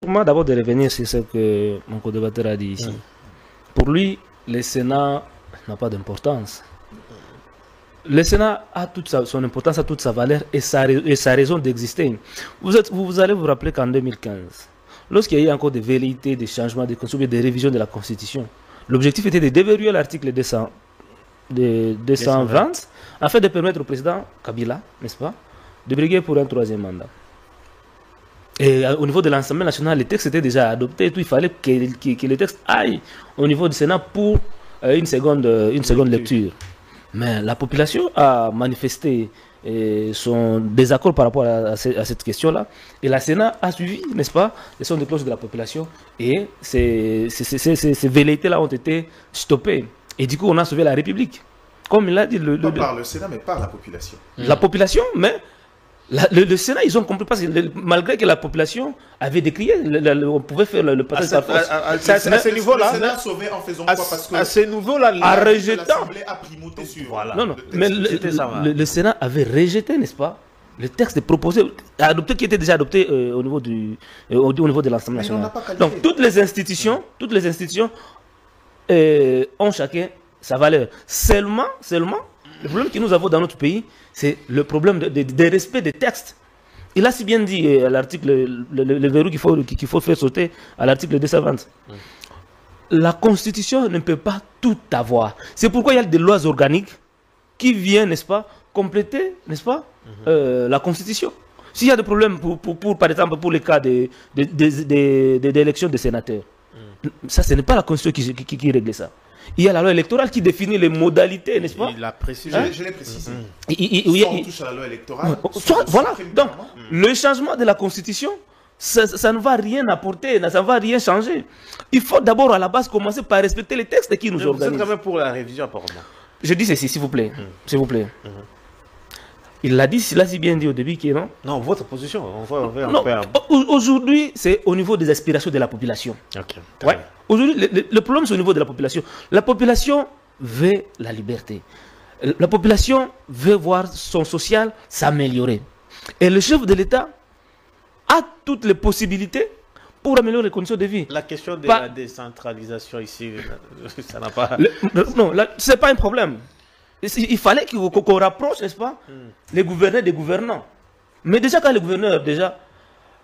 Permettez-moi d'abord de revenir sur ce que mon co-débatteur a dit ici. Pour lui, le Sénat n'a pas d'importance. Le Sénat a toute son importance, a toute sa valeur et sa raison d'exister. Vous allez vous rappeler qu'en 2015, lorsqu'il y a eu encore des velléités, des changements, des constitutions, des révisions de la Constitution, l'objectif était de déverrouiller l'article 220 afin de permettre au président Kabila, n'est-ce pas, de briguer pour un troisième mandat. Et au niveau de l'Assemblée nationale, le texte était déjà adopté, il fallait que le texte aille au niveau du Sénat pour une seconde lecture. Mais la population a manifesté son désaccord par rapport à cette question-là. Et la Sénat a suivi, n'est-ce pas, les sons de cloche de la population. Et ces velléités-là ont été stoppées. Et du coup, on a sauvé la République. Comme il l'a dit. Pas par le Sénat, mais par la population. La population, mais le Sénat, ils ont compris, parce que malgré que la population avait décrié, on pouvait faire le passage par force. À ce niveau-là, le Sénat a sauvé en faisant quoi? Parce que à ce niveau-là, l'Assemblée a primauté sur... Voilà. Non, mais le Sénat avait rejeté, n'est-ce pas, le texte proposé, adopté, qui était déjà adopté au niveau de l'Assemblée nationale. Donc toutes les institutions ont chacun sa valeur. Seulement, le problème que nous avons dans notre pays, c'est le problème de respect des textes. Il a si bien dit à l'article, le verrou qu'il faut faire sauter à l'article 220. La Constitution ne peut pas tout avoir. C'est pourquoi il y a des lois organiques qui viennent, n'est-ce pas, compléter, n'est-ce pas, la Constitution. S'il y a des problèmes, par exemple, pour les cas d'élection des sénateurs, ça, ce n'est pas la Constitution qui règle ça. Il y a la loi électorale qui définit les modalités, n'est-ce pas? Il l'a précisé. Je l'ai précisé. Soit on touche à la loi électorale. Voilà. Donc, le changement de la Constitution, ça ne va rien apporter, ça ne va rien changer. Il faut d'abord, à la base, commencer par respecter les textes qui nous organisent. Vous êtes quand même pour la révision, apparemment. Je dis ceci, s'il vous plaît. S'il vous plaît. Il l'a dit, il a si bien dit au début qu'il non. Non, votre position. Aujourd'hui, c'est au niveau des aspirations de la population. Ouais. Aujourd'hui, le problème, c'est au niveau de la population. La population veut la liberté. La population veut voir son social s'améliorer. Et le chef de l'État a toutes les possibilités pour améliorer les conditions de vie. La question de la décentralisation ici, ça n'a pas... Non, ce n'est pas un problème. Il fallait qu'on rapproche, n'est-ce pas, les gouverneurs des gouvernants. Mais déjà, quand les gouverneurs,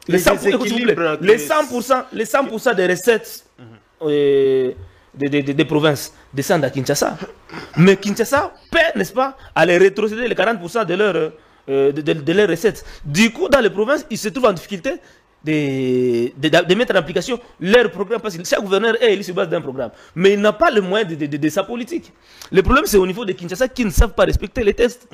les 100% des recettes des provinces descendent à Kinshasa. Mais Kinshasa paie, n'est-ce pas, à les rétrocéder les 40% de leurs recettes. Du coup, dans les provinces, ils se trouvent en difficulté de mettre en application leur programme, parce que chaque gouverneur est élu sur base d'un programme, mais il n'a pas le moyen de sa politique. Le problème, c'est au niveau de Kinshasa qui ne savent pas respecter les tests.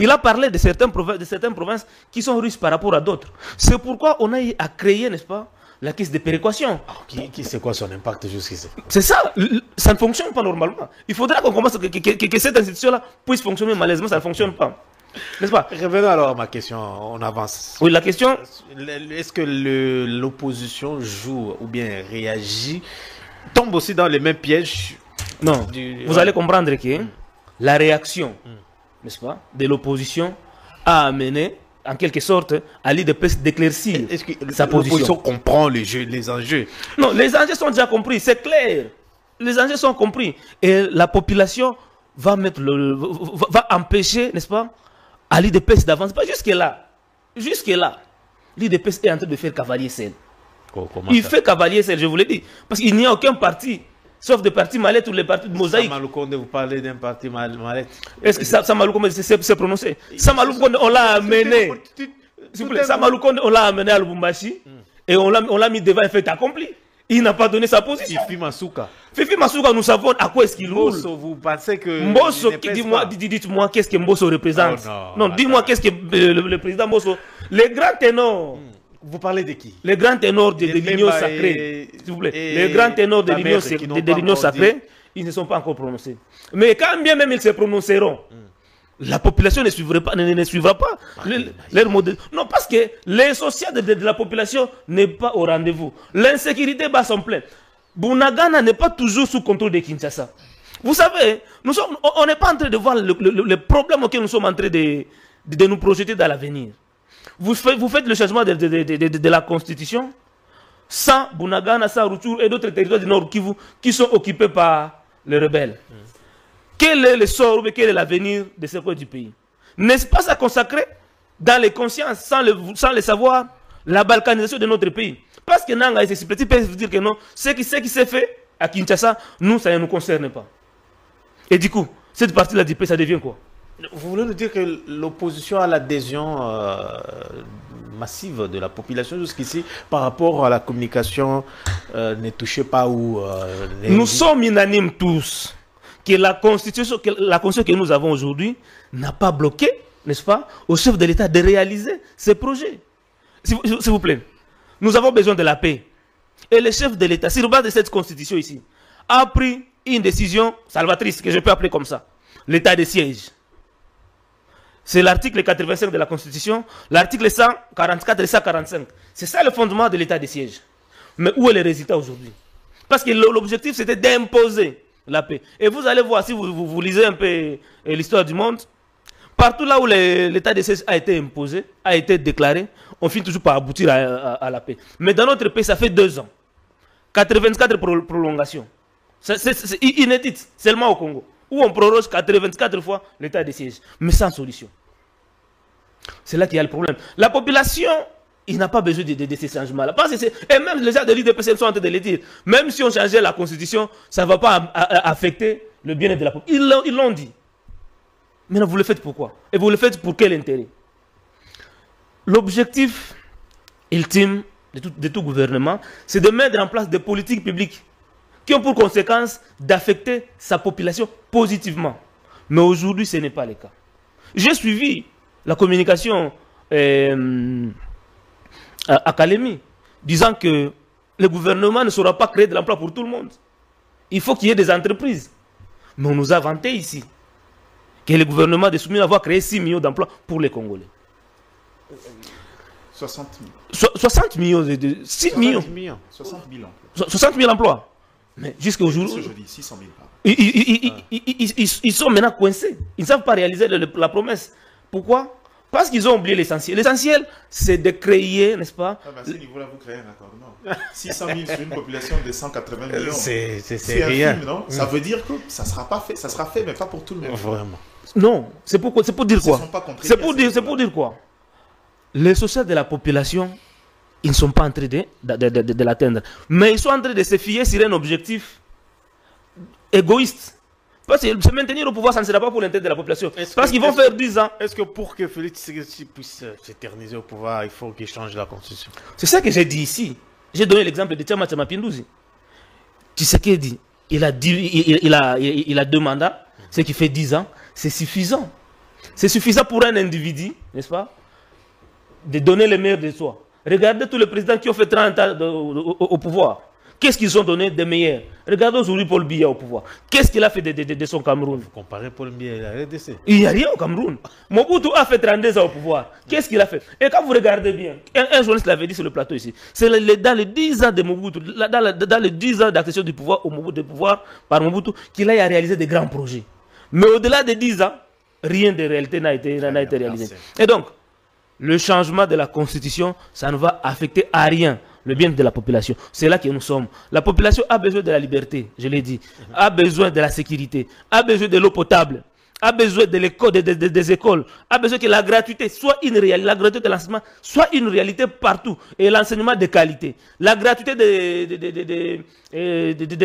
Il a parlé de certaines provinces qui sont riches par rapport à d'autres. C'est pourquoi on a à créer, n'est-ce pas, la caisse de péréquation. Qui sait quoi son impact jusqu'ici? C'est ça, ça ne fonctionne pas normalement. Il faudra qu'on commence, que cette institution-là puisse fonctionner. Malheureusement, ça ne fonctionne pas. N'est-ce pas? Revenons alors à ma question, on avance. Oui, la question... Est-ce que l'opposition joue ou bien réagit, tombe aussi dans les mêmes pièges? Non, vous allez comprendre que la réaction, n'est-ce pas, de l'opposition a amené, en quelque sorte, à l'IDPS d'éclaircir sa position. L'opposition comprend les enjeux? Non, les enjeux sont déjà compris, c'est clair. Les enjeux sont compris. Et la population va empêcher, n'est-ce pas, à l'IDPS d'avancer. Pas jusque-là. Jusque-là. L'IDPS est en train de faire cavalier seul. Il fait cavalier seul, je vous l'ai dit. Parce qu'il n'y a aucun parti, sauf des partis mallettes ou les partis de mosaïque. Samalou Konde, vous parlez d'un parti mallette. Est-ce que Samalou Konde s'est prononcé? Samalou Konde, on l'a amené. S'il vous plaît, Samalou Konde, on l'a amené à Lubumbashi. Et on l'a mis devant un fait accompli. Il n'a pas donné sa position. Fifi Masuka. Fifi Masuka, nous savons à quoi est-ce qu'il roule. Mbosso, vous pensez que... Mbosso, dites-moi qu'est-ce que Mbosso représente. Non, dis-moi qu'est-ce que le président Mbosso... Les grands ténors... Vous parlez de qui? Les grands ténors de l'Union sacrée. S'il vous plaît. Les grands ténors de l'Union sacrée, ils ne sont pas encore prononcés. Mais quand bien même ils se prononceront, la population ne suivra pas leur modèle. Non, parce que l'essentiel de la population n'est pas au rendez-vous. L'insécurité bat son plein. Bunagana n'est pas toujours sous contrôle de Kinshasa. Vous savez, on n'est pas en train de voir le problème auquel nous sommes en train de nous projeter dans l'avenir. Vous faites le changement de la Constitution. sans Bunagana, sans Rutshuru et d'autres territoires du Nord Kivu qui sont occupés par les rebelles. Quel est le sort ou quel est l'avenir de ce coin du pays? N'est-ce pas ça consacrer dans les consciences, sans le savoir, la balkanisation de notre pays? Parce que Nanga et ses petits peuvent dire que non, ce qui s'est fait à Kinshasa, nous, ça ne nous concerne pas. Et du coup, cette partie-là du pays, ça devient quoi? Vous voulez nous dire que l'opposition à l'adhésion massive de la population jusqu'ici par rapport à la communication ne touchait pas ou... Nous sommes unanimes tous que la constitution que nous avons aujourd'hui n'a pas bloqué, n'est-ce pas, au chef de l'État de réaliser ses projets. S'il vous plaît, nous avons besoin de la paix. Et le chef de l'État, sur base de cette constitution ici, a pris une décision salvatrice, que je peux appeler comme ça, l'état de siège. C'est l'article 85 de la Constitution, l'article 144 et 145. C'est ça le fondement de l'état de siège. Mais où est le résultat aujourd'hui? Parce que l'objectif, c'était d'imposer la paix. Et vous allez voir, si vous lisez un peu l'histoire du monde, partout là où l'état de siège a été imposé, a été déclaré, on finit toujours par aboutir à la paix. Mais dans notre pays, ça fait 2 ans. 84 prolongations. C'est inédit, seulement au Congo, où on proroge 84 fois l'état de siège, mais sans solution. C'est là qu'il y a le problème. La population, il n'a pas besoin de ces changements-là. Et même les gens de l'IDPS sont en train de le dire. Même si on changeait la constitution, ça ne va pas affecter le bien-être de la population. Ils l'ont dit. Mais vous le faites pourquoi? Et vous le faites pour quel intérêt? L'objectif ultime de tout gouvernement, c'est de mettre en place des politiques publiques qui ont pour conséquence d'affecter sa population positivement. Mais aujourd'hui, ce n'est pas le cas. J'ai suivi la communication à Kalemi, disant que le gouvernement ne saura pas créer de l'emploi pour tout le monde. Il faut qu'il y ait des entreprises. Mais on nous a vanté ici que le gouvernement de Soumis va créer 6 millions d'emplois pour les Congolais. 60 000. 60 millions, 6 millions. 60 000 emplois. 60 000 emplois. Mais jusqu'à aujourd'hui, Ce jeudi, 600 000 par. ils sont maintenant coincés. Ils ne savent pas réaliser la promesse. Pourquoi? Parce qu'ils ont oublié l'essentiel. L'essentiel, c'est de créer, n'est-ce pas? À ce niveau-là, vous créez un raccordement. 600 000 sur une population de 180 millions. C'est rien. Film, non? Ça veut dire que ça ne sera pas fait. Ça sera fait, mais pas pour tout le monde. Vraiment. Non, c'est pour dire quoi? C'est pour dire quoi? Les sociaux de la population, ils ne sont pas en train de l'atteindre. Mais ils sont en train de se fier sur un objectif égoïste. Parce que se maintenir au pouvoir, ça ne sera pas pour l'intérêt de la population. Parce qu'ils vont faire 10 ans. Est-ce que pour que Félix Tshisekedi puisse s'éterniser au pouvoir, il faut qu'il change la constitution? C'est ça que j'ai dit ici. J'ai donné l'exemple de Tchama Pinduzi. Tshisekedi, il a 2 mandats, ce qui fait 10 ans. C'est suffisant. C'est suffisant pour un individu, n'est-ce pas, de donner le meilleur de soi. Regardez tous les présidents qui ont fait 30 ans au pouvoir. Qu'est-ce qu'ils ont donné de meilleur? Regardez aujourd'hui Paul Biya au pouvoir. Qu'est-ce qu'il a fait de son Cameroun? Vous comparez Paul Biya et la RDC? Il n'y a rien au Cameroun. Mobutu a fait 32 ans au pouvoir. Qu'est-ce qu'il a fait? Et quand vous regardez bien, un journaliste l'avait dit sur le plateau ici, c'est dans les 10 ans de Mobutu, dans les 10 ans d'accession du pouvoir, par Mobutu, qu'il a réalisé des grands projets. Mais au-delà de 10 ans, rien de réalité n'a été réalisé. Et donc, le changement de la constitution, ça ne va affecter à rien le bien de la population. C'est là que nous sommes. La population a besoin de la liberté, je l'ai dit, a besoin de la sécurité, a besoin de l'eau potable, a besoin de l'école, des écoles, a besoin que la gratuité soit une réalité, la gratuité de l'enseignement soit une réalité partout, et l'enseignement de qualité, la gratuité des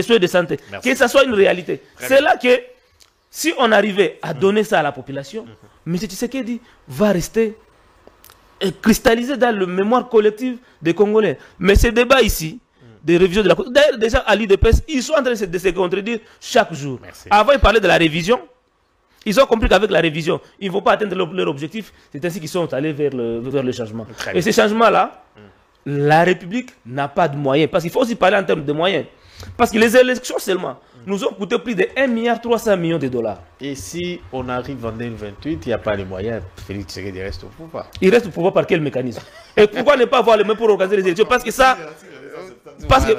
soins de santé, que ça soit une réalité. C'est là que, si on arrivait à donner ça à la population, M. Tshisekedi va rester cristallisé dans la mémoire collective des Congolais. Mais ces débats ici, des révisions de la Constitution, d'ailleurs déjà à l'IDPS, ils sont en train de se contredire chaque jour. Merci. Avant, ils parlaient de la révision. Ils ont compris qu'avec la révision, ils ne vont pas atteindre leur objectif. C'est ainsi qu'ils sont allés vers le changement. Et ces changements-là, la République n'a pas de moyens. Parce qu'il faut aussi parler en termes de moyens. Parce que les élections seulement nous ont coûté plus de 1,3 milliard de dollars. Et si on arrive en 2028, il n'y a pas les moyens, Félix Tshisekedi reste au pouvoir. Il reste au pouvoir par quel mécanisme? Et pourquoi ne pas avoir le moyen pour organiser les élections? Parce que ça...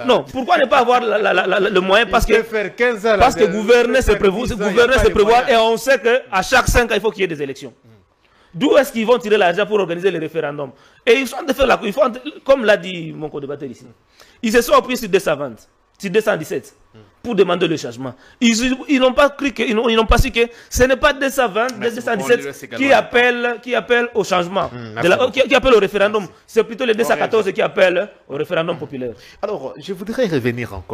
non, pourquoi ne pas avoir le moyen? Parce que gouverner, c'est prévoir, et on sait qu'à chaque 5 ans, il faut qu'il y ait des élections. D'où est-ce qu'ils vont tirer l'argent pour organiser les référendums? Et ils sont en train de faire comme l'a dit mon co-débatteur ici, Ils se sont appuyés sur 220, sur 217 pour demander le changement. Ils n'ont pas cru ils n'ont pas su que ce n'est pas 220, 217 qui appelle au changement, qui appelle au référendum. C'est plutôt les 214 qui appellent au référendum populaire. Alors, je voudrais revenir encore